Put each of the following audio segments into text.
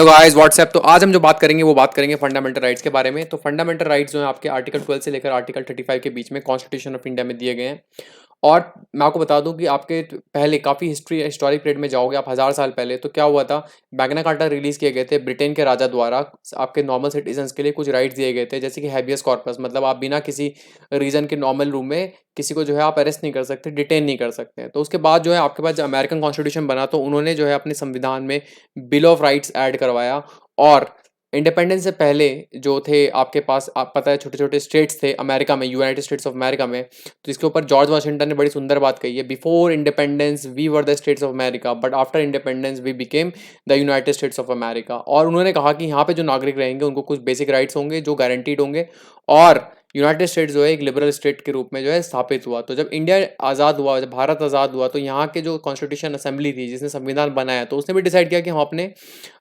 तो guys WhatsApp. तो आज हम जो बात करेंगे वो बात करेंगे फंडामेंटल राइट्स के बारे में। तो फंडामेंटल राइट्स जो है आपके आर्टिकल 12 से लेकर आर्टिकल 35 के बीच में कॉन्स्टिट्यूशन ऑफ इंडिया में दिए गए हैं। और मैं आपको बता दूं कि आपके पहले काफ़ी हिस्टोरिक पीरियड में जाओगे आप 1000 साल पहले, तो क्या हुआ था। मैग्ना कार्टा रिलीज किए गए थे ब्रिटेन के राजा द्वारा। आपके नॉर्मल सिटीजन्स के लिए कुछ राइट्स दिए गए थे, जैसे कि हैबियस कॉर्पस, मतलब आप बिना किसी रीजन के नॉर्मल रूम में किसी को जो है आप अरेस्ट नहीं कर सकते, डिटेन नहीं कर सकते हैं। तो उसके बाद जो है आपके पास अमेरिकन कॉन्स्टिट्यूशन बना, तो उन्होंने जो है अपने संविधान में बिल ऑफ राइट्स ऐड करवाया। और इंडिपेंडेंस से पहले जो थे आपके पास, आप पता है, छोटे छोटे स्टेट्स थे अमेरिका में, यूनाइटेड स्टेट्स ऑफ अमेरिका में। तो इसके ऊपर जॉर्ज वाशिंगटन ने बड़ी सुंदर बात कही है, before independence we were the States of America but after independence we became the United States of America. और उन्होंने कहा कि यहाँ पे जो नागरिक रहेंगे उनको कुछ बेसिक राइट्स होंगे जो गारंटीड होंगे। और यूनाइटेड स्टेट्स जो है एक लिबरल स्टेट के रूप में जो है स्थापित हुआ। तो जब इंडिया आज़ाद हुआ, जब भारत आज़ाद हुआ, तो यहाँ के जो कॉन्स्टिट्यूशन असेंबली थी जिसने संविधान बनाया, तो उसने भी डिसाइड किया कि हम अपने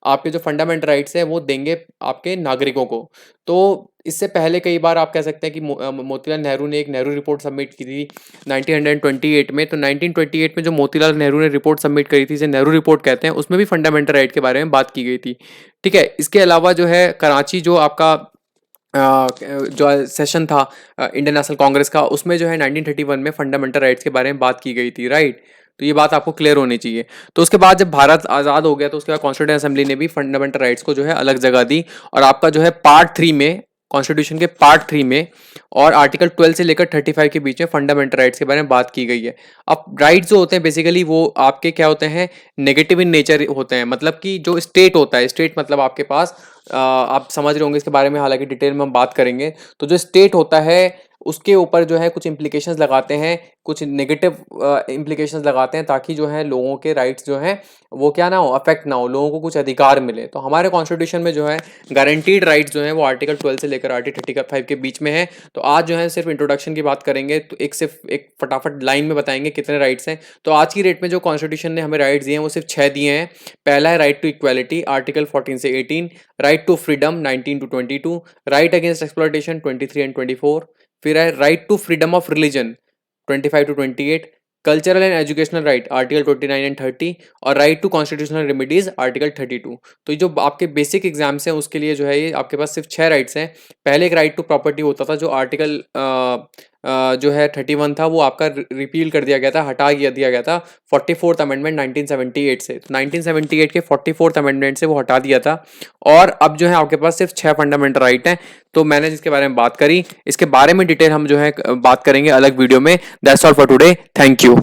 आपके जो फंडामेंटल राइट्स है वो देंगे आपके नागरिकों को। तो इससे पहले कई बार आप कह सकते हैं कि मोतीलाल नेहरू ने एक नेहरू रिपोर्ट सबमिट की थी 1928 में। तो 1928 में जो मोतीलाल नेहरू ने रिपोर्ट सबमिट करी थी, जिसे नेहरू रिपोर्ट कहते हैं, उसमें भी फंडामेंटल राइट के बारे में बात की गई थी। ठीक है। इसके अलावा जो है कराची जो आपका जो सेशन था इंडियन नेशनल कांग्रेस का, उसमें जो है 1931 में फंडामेंटल राइट्स के बारे में बात की गई थी, राइट। तो ये बात आपको क्लियर होनी चाहिए। तो उसके बाद जब भारत आज़ाद हो गया, तो उसके बाद कॉन्स्टिट्यूशन असेंबली ने भी फंडामेंटल राइट्स को जो है अलग जगह दी। और आपका जो है पार्ट 3 में, कॉन्स्टिट्यूशन के पार्ट 3 में और आर्टिकल 12 से लेकर 35 के बीच में फंडामेंटल राइट्स के बारे में बात की गई है। अब राइट्स जो होते हैं बेसिकली वो आपके क्या होते हैं, नेगेटिव इन नेचर होते हैं। मतलब कि जो स्टेट होता है, स्टेट मतलब आपके पास आप समझ रहे होंगे इसके बारे में, हालांकि डिटेल में हम बात करेंगे। तो जो स्टेट होता है उसके ऊपर जो है कुछ इम्प्लीकेशंस लगाते हैं, कुछ नेगेटिव इम्प्लीकेशंस लगाते हैं, ताकि जो है लोगों के राइट्स जो हैं वो क्या ना हो, अफेक्ट ना हो, लोगों को कुछ अधिकार मिले। तो हमारे कॉन्स्टिट्यूशन में जो है गारंटीड राइट्स जो है वो आर्टिकल 12 से लेकर आर्टिकल 35 के बीच में है। तो आज जो है सिर्फ इंट्रोडक्शन की बात करेंगे, तो सिर्फ एक फटाफट लाइन में बताएंगे कितने राइट्स हैं। तो आज की डेट में जो कॉन्स्टिट्यूशन ने हमें राइट्स दिए हैं वो सिर्फ 6 दिए हैं। पहला है राइट टू इक्वालिटी, आर्टिकल 14 से 18, right to freedom 19 to 22, right against exploitation 23 and 24, फिर है right to freedom of religion 25 to 28, cultural and educational right article 29 and 30, और right to constitutional remedies article 32। तो ये जो आपके बेसिक एग्जाम्स हैं उसके लिए जो है ये आपके पास सिर्फ 6 राइट्स हैं। पहले एक राइट टू प्रॉपर्टी होता था, जो आर्टिकल जो है 31 था, वो आपका रिपील कर दिया गया था, हटा दिया गया था 44th अमेंडमेंट 1978 से। तो 1978 के 44th अमेंडमेंट से वो हटा दिया था। और अब जो है आपके पास सिर्फ 6 फंडामेंटल राइट हैं। तो मैंने जिसके बारे में बात करी, इसके बारे में डिटेल हम जो है बात करेंगे अलग वीडियो में। That's all for today, thank you.